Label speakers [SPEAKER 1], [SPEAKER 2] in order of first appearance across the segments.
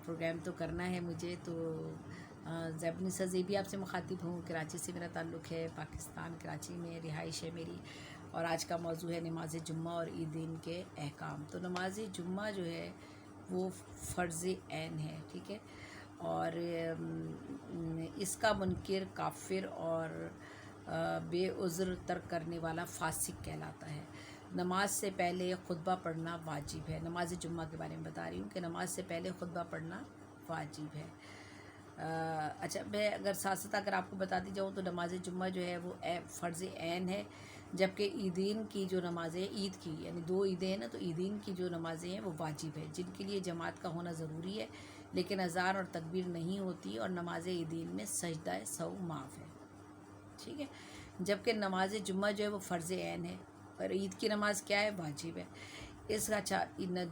[SPEAKER 1] Programme تو کرنا ہے مجھے، تو زیبنی سزیبی آپ سے مخاطب ہوں، کراچی سے میرا تعلق ہے، پاکستان کراچی میں رہائش ہے میری، اور آج کا موضوع ہے نماز جمعہ اور عیدین کے احکام۔ تو نماز جمعہ جو ہے وہ فرض عین ہے، ٹھیک ہے، اور اس کا منکر کافر اور بے عذر ترک کرنے والا فاسق کہلاتا ہے۔ نماز سے پہلے خطبہ پڑھنا واجب ہے۔ نماز جمعہ کے بارے میں بتا رہی ہوں کہ نماز سے پہلے خطبہ پڑھنا واجب ہے۔ اچھا، میں اگر ساتھ اگر آپ کو بتا دی جاؤں تو نماز جمعہ جو ہے وہ فرض عین ہے، جبکہ عیدین کی جو نمازیں عید کی یعنی 2 عیدیں ہیں نا، تو عیدین کی جو نمازیں ہیں وہ واجب ہے، جن کے لیے جماعت کا ہونا ضروری ہے، لیکن اذان اور تکبیر نہیں ہوتی، اور نماز عیدین میں سجدہ سہو معاف ہے، ٹھیک ہے، جبکہ نماز جمعہ جو ہے وہ فرض عین ہے، اور عید کی نماز کیا ہے؟ واجب ہے۔ اس کا اچھا،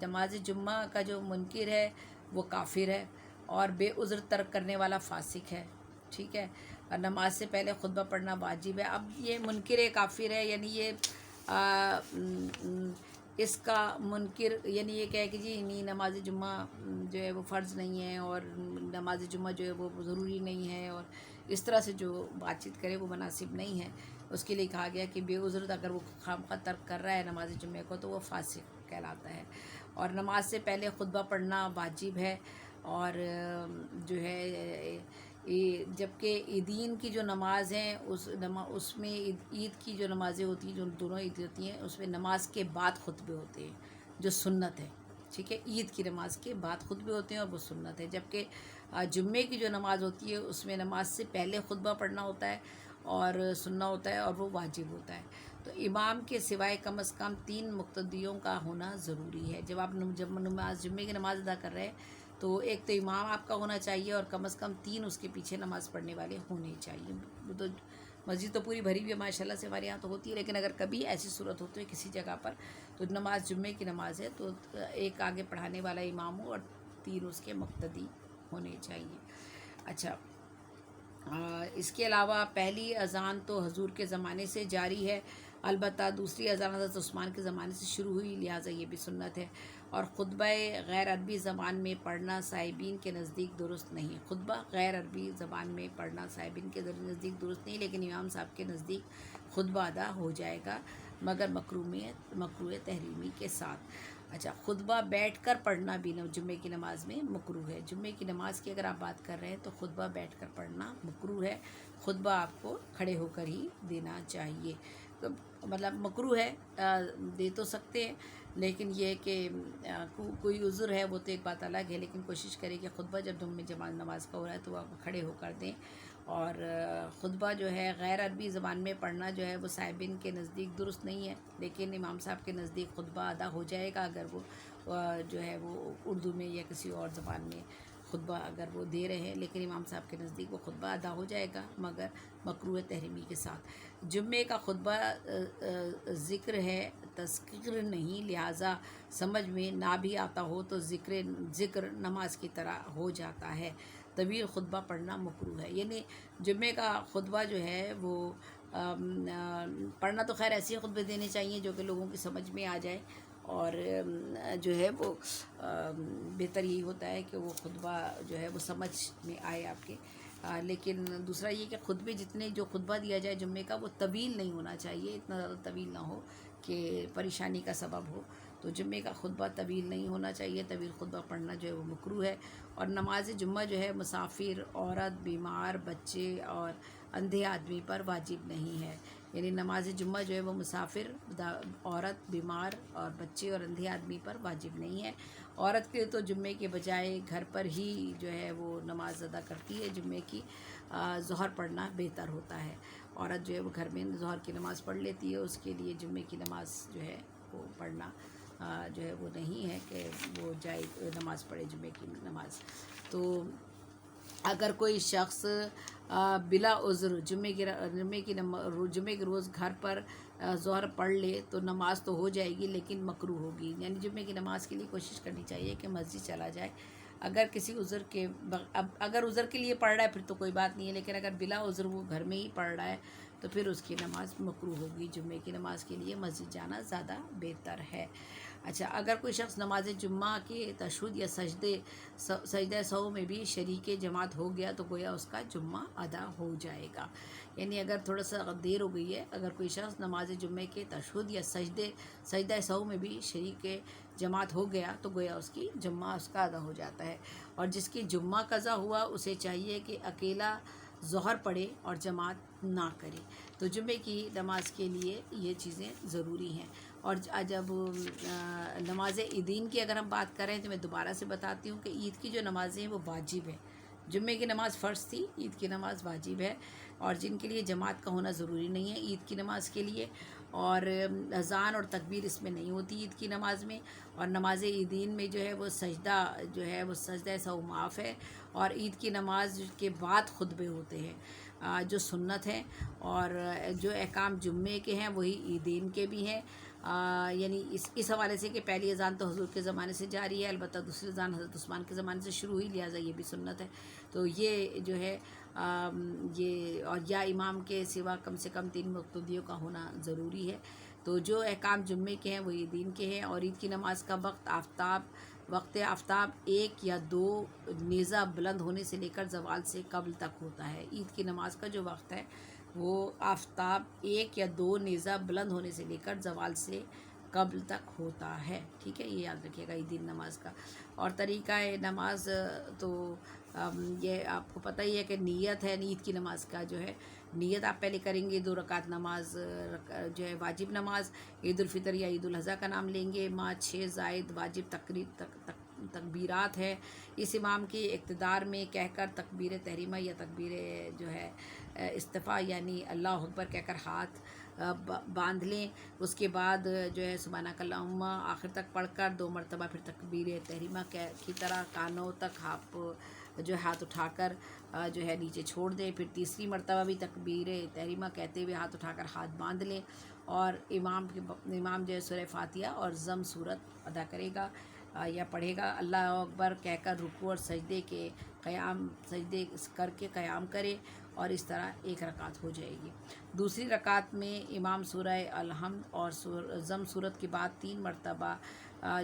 [SPEAKER 1] نماز جمعہ کا جو منکر ہے وہ کافر ہے اور بے عذر ترک کرنے والا فاسق ہے، ٹھیک ہے، اور نماز سے پہلے خطبہ پڑھنا واجب ہے۔ اب یہ منکر کافر ہے، یعنی یہ اس کا منکر یعنی یہ کہے کہ جی نہیں، نماز جمعہ جو ہے وہ فرض نہیں ہے، اور نماز جمعہ جو ہے وہ ضروری نہیں ہے، اور اس طرح سے جو بات چیت کرے وہ مناسب نہیں ہے۔ اس کے لیے کہا گیا کہ بے عذر اگر وہ خواہ ترک کر رہا ہے نماز جمعہ کو تو وہ فاسق کہلاتا ہے، اور نماز سے پہلے خطبہ پڑھنا واجب ہے، اور جو ہے جبکہ عیدین کی جو نماز ہیں اس میں عید کی جو نمازیں ہوتی ہیں، جو دونوں عید ہوتی ہیں، اس میں نماز کے بعد خطبے ہوتے ہیں جو سنت ہے، ٹھیک ہے، عید کی نماز کے بعد خطبے ہوتے ہیں اور وہ سنت ہے، جبکہ جمعے کی جو نماز ہوتی ہے اس میں نماز سے پہلے خطبہ پڑھنا ہوتا ہے اور سننا ہوتا ہے، اور وہ واجب ہوتا ہے۔ تو امام کے سوائے کم از کم 3 مقتدیوں کا ہونا ضروری ہے۔ جب نماز جمعے کی نماز ادا کر رہے ہیں تو ایک تو امام آپ کا ہونا چاہیے، اور کم از کم 3 اس کے پیچھے نماز پڑھنے والے ہونے چاہیے۔ وہ تو مسجد تو پوری بھری ہوئی ہے ماشاء اللہ سے، ہمارے یہاں تو ہوتی ہے، لیکن اگر کبھی ایسی صورت ہوتی ہے کسی جگہ پر تو نماز جمعے کی نماز ہے تو ایک آگے پڑھانے والا امام ہو اور 3 اس کے مقتدی ہونے چاہیے۔ اچھا، اس کے علاوہ پہلی اذان تو حضور کے زمانے سے جاری ہے، البتہ دوسری اذان حضرت عثمان کے زمانے سے شروع ہوئی، لہٰذا یہ بھی سنت ہے، اور خطبہ غیر عربی زبان میں پڑھنا صائبین کے نزدیک درست نہیں۔ خطبہ غیر عربی زبان میں پڑھنا صائبین کے نزدیک درست نہیں، لیکن امام صاحب کے نزدیک خطبہ ادا ہو جائے گا، مگر مکروہ تحریمی کے ساتھ۔ اچھا، خطبہ بیٹھ کر پڑھنا بھی جمعے کی نماز میں مکروہ ہے۔ جمعے کی نماز کی اگر آپ بات کر رہے ہیں تو خطبہ بیٹھ کر پڑھنا مکروہ ہے، خطبہ آپ کو کھڑے ہو کر ہی دینا چاہیے، مطلب مکروہ ہے، دے تو سکتے ہیں، لیکن یہ کہ کوئی عذر ہے وہ تو ایک بات الگ ہے، لیکن کوشش کریں کہ خطبہ جب نماز کا ہو رہا ہے تو آپ کھڑے ہو کر دیں، اور خطبہ جو ہے غیر عربی زبان میں پڑھنا جو ہے وہ صائبین کے نزدیک درست نہیں ہے، لیکن امام صاحب کے نزدیک خطبہ ادا ہو جائے گا اگر وہ جو ہے وہ اردو میں یا کسی اور زبان میں خطبہ اگر وہ دے رہے ہیں، لیکن امام صاحب کے نزدیک وہ خطبہ ادا ہو جائے گا، مگر مکروہ تحریمی کے ساتھ۔ جمعے کا خطبہ ذکر ہے، تذکیر نہیں، لہٰذا سمجھ میں نہ بھی آتا ہو تو ذکر نماز کی طرح ہو جاتا ہے۔ طویل خطبہ پڑھنا مکروہ ہے، یعنی جمعے کا خطبہ جو ہے وہ پڑھنا تو خیر ایسے ہی خطبے دینے چاہیے جو کہ لوگوں کی سمجھ میں آ جائے، اور جو ہے وہ بہتر یہی ہوتا ہے کہ وہ خطبہ جو ہے وہ سمجھ میں آئے آپ کے، لیکن دوسرا یہ کہ خطبے جو خطبہ دیا جائے جمعے کا وہ طویل نہیں ہونا چاہیے، اتنا زیادہ طویل نہ ہو کہ پریشانی کا سبب ہو، تو جمعے کا خطبہ طویل نہیں ہونا چاہیے، طویل خطبہ پڑھنا جو ہے وہ مکروہ ہے۔ اور نماز جمعہ جو ہے مسافر، عورت، بیمار، بچے اور اندھے آدمی پر واجب نہیں ہے، یعنی نماز جمعہ جو ہے وہ مسافر، عورت، بیمار اور بچے اور اندھے آدمی پر واجب نہیں ہے۔ عورت کے تو جمعے کے بجائے گھر پر ہی جو ہے وہ نماز ادا کرتی ہے جمعے کی، ظہر پڑھنا بہتر ہوتا ہے، عورت جو ہے وہ گھر میں ظہر کی نماز پڑھ لیتی ہے، اس کے لیے جمعے کی نماز جو ہے وہ پڑھنا جو ہے وہ نہیں ہے کہ وہ جائے نماز پڑھے جمعے کی نماز۔ تو اگر کوئی شخص بلا عذر جمعے کے روز گھر پر ظہر پڑھ لے تو نماز تو ہو جائے گی لیکن مکروہ ہوگی، یعنی جمعے کی نماز کے لیے کوشش کرنی چاہیے کہ مسجد چلا جائے، اگر کسی عذر کے اگر عذر کے لیے پڑھ رہا ہے پھر تو کوئی بات نہیں ہے، لیکن اگر بلا عذر وہ گھر میں ہی پڑھ رہا ہے تو پھر اس کی نماز مکروہ ہوگی، جمعے کی نماز کے لیے مسجد جانا زیادہ بہتر ہے۔ اچھا، اگر کوئی شخص نماز جمعہ کے تشہد یا سجدہ سہو میں بھی شریک جماعت ہو گیا تو گویا اس کا جمعہ ادا ہو جائے گا. یعنی اگر تھوڑا سا دیر ہو گئی ہے، اگر کوئی شخص نماز جمعہ کے تشہد یا سجدہ سہو میں بھی شریک جماعت ہو گیا تو گویا اس کی جمعہ اس کا ادا ہو جاتا ہے. اور جس کی جمعہ قضا ہوا اسے چاہیے کہ اکیلا ظہر پڑھے اور جماعت نہ کرے. تو جمعے کی نماز کے لیے یہ چیزیں ضروری ہیں. اور جب نماز عیدین کی اگر ہم بات کریں تو میں دوبارہ سے بتاتی ہوں کہ عید کی جو نمازیں ہیں وہ واجب ہیں. جمعے کی نماز فرض تھی، عید کی نماز واجب ہے. اور جن کے لیے جماعت کا ہونا ضروری نہیں ہے عید کی نماز کے لیے، اور اذان اور تکبیر اس میں نہیں ہوتی عید کی نماز میں. اور نماز عیدین میں جو ہے وہ سجدہ سہو معاف ہے. اور عید کی نماز کے بعد خطبے ہوتے ہیں جو سنت ہیں، اور جو احکام جمعے کے ہیں وہی عیدین کے بھی ہیں. یعنی اس حوالے سے کہ پہلی اذان تو حضور کے زمانے سے جاری ہے، البتہ دوسری اذان حضرت عثمان کے زمانے سے شروع ہوئی، لہٰذا یہ بھی سنت ہے. تو یہ جو ہے یہ اور یا امام کے سوا کم سے کم 3 مقتدیوں کا ہونا ضروری ہے. تو جو احکام جمعے کے ہیں وہ عیدین کے ہیں. اور عید کی نماز کا وقت آفتاب 1 یا 2 نیزہ بلند ہونے سے لے کر زوال سے قبل تک ہوتا ہے. عید کی نماز کا جو وقت ہے وہ آفتاب 1 یا 2 نیزہ بلند ہونے سے لے کر زوال سے قبل تک ہوتا ہے. ٹھیک ہے، یہ یاد رکھیے گا عید نماز کا. اور طریقہ نماز تو یہ آپ کو پتہ ہی ہے کہ نیت ہے عید کی نماز کا. جو ہے نیت آپ پہلے کریں گے 2 رکعت نماز جو ہے واجب نماز عید الفطر یا عید الاضحیٰ کا نام لیں گے. 6 زائد واجب تکبیرات ہے. اس امام کی اقتدار میں کہہ کر تکبیر تحریمہ یا تکبیر جو ہے استفاء یعنی اللہ اکبر کہہ کر ہاتھ باندھ لیں. اس کے بعد جو ہے سبحانک اللہم آخر تک پڑھ کر 2 مرتبہ پھر تکبیر تحریمہ کی طرح کانوں تک جو ہے ہاتھ اٹھا کر جو ہے نیچے چھوڑ دیں. پھر تیسری مرتبہ بھی تکبیر تحریمہ کہتے ہوئے ہاتھ اٹھا کر ہاتھ باندھ لیں. اور امام جو ہے سورہ فاتحہ اور ضم سورت ادا کرے گا یا پڑھے گا. اللہ اکبر کہہ کر رکوع اور سجدے کر کے قیام کرے، اور اس طرح 1 رکعت ہو جائے گی. دوسری رکعت میں امام سورہ الحمد اور ضم سورت کے بعد 3 مرتبہ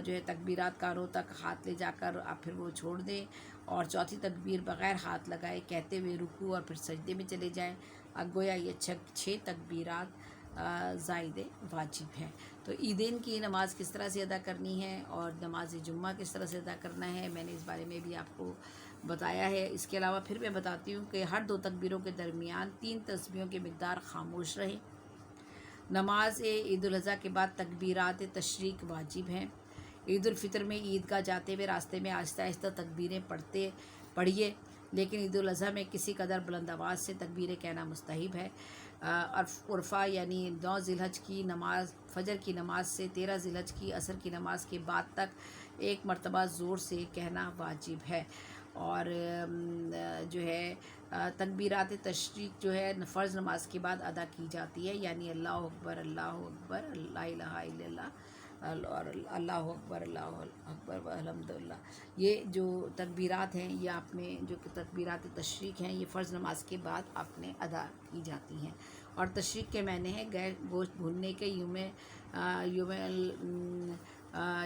[SPEAKER 1] جو ہے تکبیرات کانوں تک ہاتھ لے جا کر آپ پھر وہ چھوڑ دیں، اور چوتھی تکبیر بغیر ہاتھ لگائے کہتے ہوئے رکوع اور پھر سجدے میں چلے جائیں. گویا یہ 6 تکبیرات زائد واجب ہے. تو عیدین کی نماز کس طرح سے ادا کرنی ہے اور نماز جمعہ کس طرح سے ادا کرنا ہے میں نے اس بارے میں بھی آپ کو بتایا ہے. اس کے علاوہ پھر میں بتاتی ہوں کہ ہر 2 تکبیروں کے درمیان 3 تسبیحوں کی مقدار خاموش رہے. نماز عید الاضحیٰ کے بعد تکبیرات تشریق واجب ہیں. عید الفطر میں عیدگاہ جاتے ہوئے راستے میں آہستہ آہستہ تکبیریں پڑھیے، لیکن عید الاضحیٰ میں کسی قدر بلند آواز سے تکبیریں کہنا مستحب ہے. عرفہ یعنی 9 ذی الحج کی نماز فجر کی نماز سے 13 ذی الحج کی عصر کی نماز کے بعد تک 1 مرتبہ زور سے کہنا واجب ہے. اور جو ہے تکبیرات تشریق جو ہے فرض نماز کے بعد ادا کی جاتی ہے، یعنی اللہ اکبر لا الہ الا اللہ اور اللہ اکبر الحمدللہ. یہ جو تکبیرات ہیں یہ آپ نے جو تکبیرات تشریق ہیں یہ فرض نماز کے بعد آپ نے ادا کی جاتی ہیں. اور تشریق کے معنی ہے غیر گوشت بھوننے کے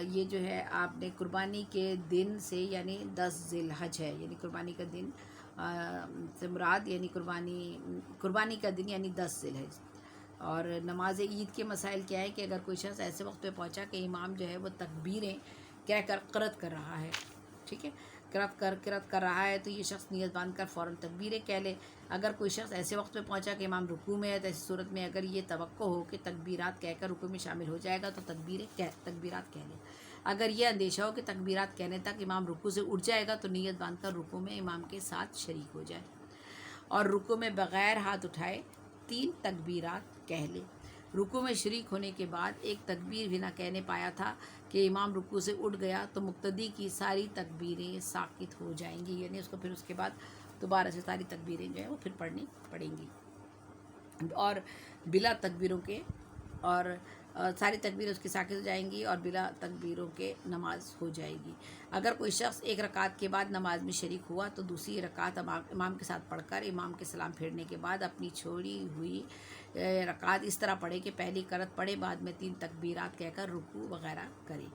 [SPEAKER 1] یہ جو ہے آپ نے قربانی کے دن سے یعنی 10 ذی الحج ہے، یعنی قربانی کا دن سے مراد یعنی قربانی کا دن یعنی 10 ذی الحج. اور نماز عید کے مسائل کیا ہے کہ اگر کوئی شخص ایسے وقت پہ پہنچا کہ امام جو ہے وہ تکبیریں کہہ کر قرأت کر رہا ہے، ٹھیک ہے، قرأت کر رہا ہے تو یہ شخص نیت باندھ کر فوراً تکبیریں کہہ لے. اگر کوئی شخص ایسے وقت پہ پہنچا کہ امام رکوع میں ہے تو ایسی صورت میں اگر یہ توقع ہو کہ تکبیرات کہہ کر رکوع میں شامل ہو جائے گا تو تکبیرات کہہ لے. اگر یہ اندیشہ ہو کہ تکبیرات کہنے تک امام رکوع سے اٹھ جائے گا تو نیت باندھ کر رکوع میں امام کے ساتھ شریک ہو جائے، اور رکوع میں بغیر ہاتھ اٹھائے 3 تکبیرات کہہ لے. رکوع میں شریک ہونے کے بعد ایک تکبیر بھی نہ کہنے پایا تھا کہ امام رکوع سے اٹھ گیا تو مقتدی کی ساری تکبیریں ساقط ہو جائیں گی، یعنی اس کو پھر اس کے بعد دوبارہ سے ساری تکبیریں جو ہیں وہ پھر پڑھنی پڑیں گی. اور بلا تکبیروں کے اور ساری تکبیر اس کی ساکت ہو جائیں گی اور بلا تکبیروں کے نماز ہو جائے گی۔ اگر کوئی شخص ایک رکعت کے بعد نماز میں شریک ہوا تو دوسری رکعت امام کے ساتھ پڑھ کر امام کے سلام پھیرنے کے بعد اپنی چھوڑی ہوئی رکعت اس طرح پڑھے کہ پہلی قرأت پڑھے، بعد میں 3 تکبیرات کہہ کر رکوع وغیرہ کرے۔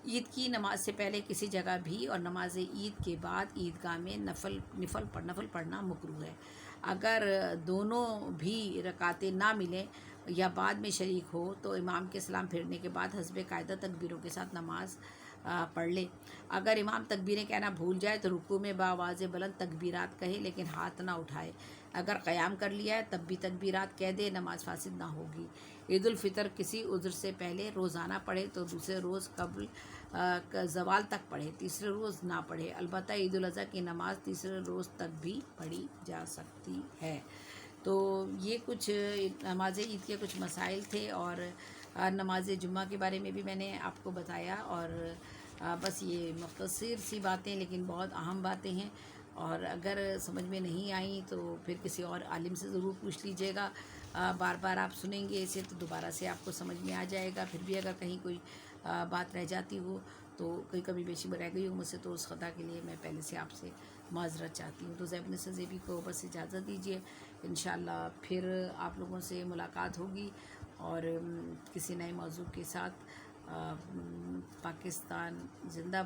[SPEAKER 1] عید کی نماز سے پہلے کسی جگہ بھی اور نماز عید کے بعد عیدگاہ میں نفل پڑھنا مکروہ ہے۔ اگر دونوں بھی رکعتیں نہ ملیں یا بعد میں شریک ہو تو امام کے سلام پھیرنے کے بعد حسب قاعدہ تکبیروں کے ساتھ نماز پڑھ لے۔ اگر امام تکبیریں کہنا بھول جائے تو رکوع میں بآواز بلند تکبیرات کہے لیکن ہاتھ نہ اٹھائے۔ اگر قیام کر لیا ہے تب بھی تکبیرات کہہ دے، نماز فاسد نہ ہوگی۔ عید الفطر کسی عذر سے پہلے روزانہ پڑھے تو دوسرے روز قبل زوال تک پڑھے، تیسرے روز نہ پڑھے۔ البتہ عید الاضحیٰ کی نماز تیسرے روز تک بھی پڑھی جا سکتی ہے۔ تو یہ کچھ نماز عید کے کچھ مسائل تھے اور نماز جمعہ کے بارے میں بھی میں نے آپ کو بتایا، اور بس یہ مختصر سی باتیں لیکن بہت اہم باتیں ہیں، اور اگر سمجھ میں نہیں آئیں تو پھر کسی اور عالم سے ضرور پوچھ لیجیے گا۔ بار بار آپ سنیں گے اسے تو دوبارہ سے آپ کو سمجھ میں آ جائے گا۔ پھر بھی اگر کہیں کوئی بات رہ جاتی ہو تو کوئی کمی بیشی رہ گئی ہو مجھ سے تو اس خطا کے لیے میں پہلے سے آپ سے معذرت چاہتی ہوں۔ تو زیب زیبی کو بس اجازت دیجیے، انشاءاللہ پھر آپ لوگوں سے ملاقات ہوگی اور کسی نئے موضوع کے ساتھ۔ پاکستان زندہ باد۔